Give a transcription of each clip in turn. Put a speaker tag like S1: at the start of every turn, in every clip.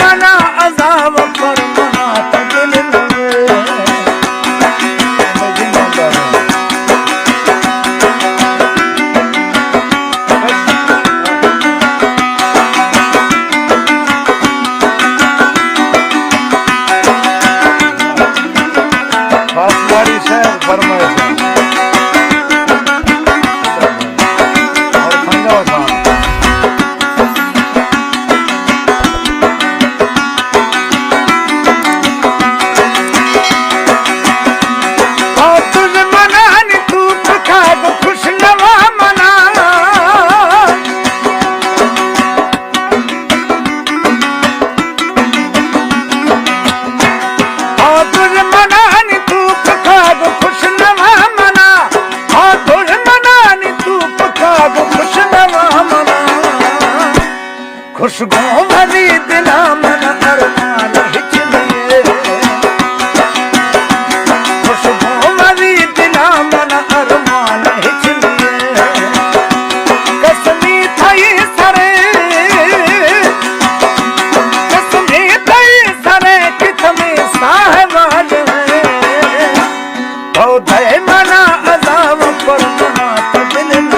S1: मना अजाब पर मना तो दिल खुशबू भरी दिला मन अरमान हिचलिए खुशबू भरी दिला मन अरमान हिचलिए कसमी थई सरे कित में साहबाज है तो दे मना अजाब पर मना तो दिल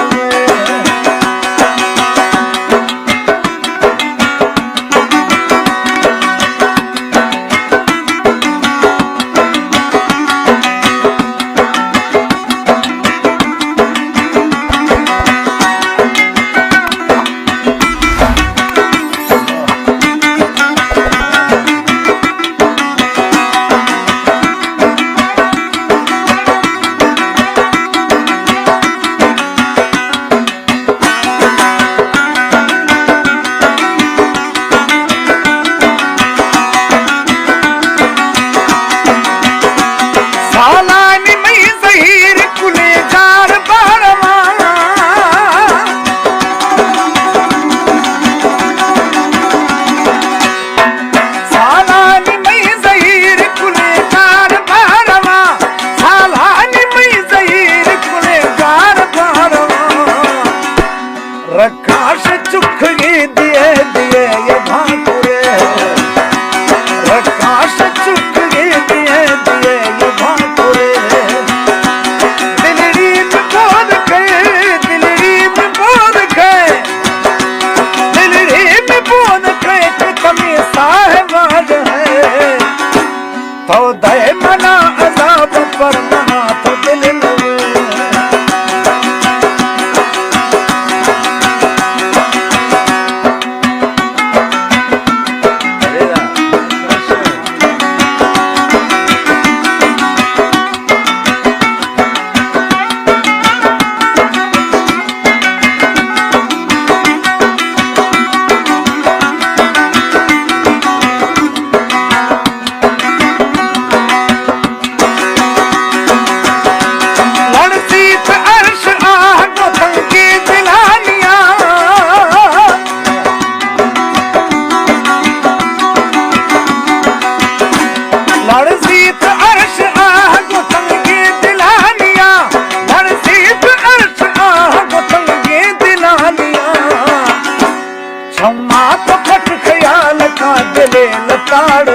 S1: रकाश चुख दिए दिए ये भाकुरे रकाश चुख दिए दिए ये भाकुरे दिलरी में बोध के दिलरी में बोध के दिलरी में बोध के कमी साहबाज है तो दे मना अजाब पर मना तो दिल तो खट ख्याल का दिले लताड़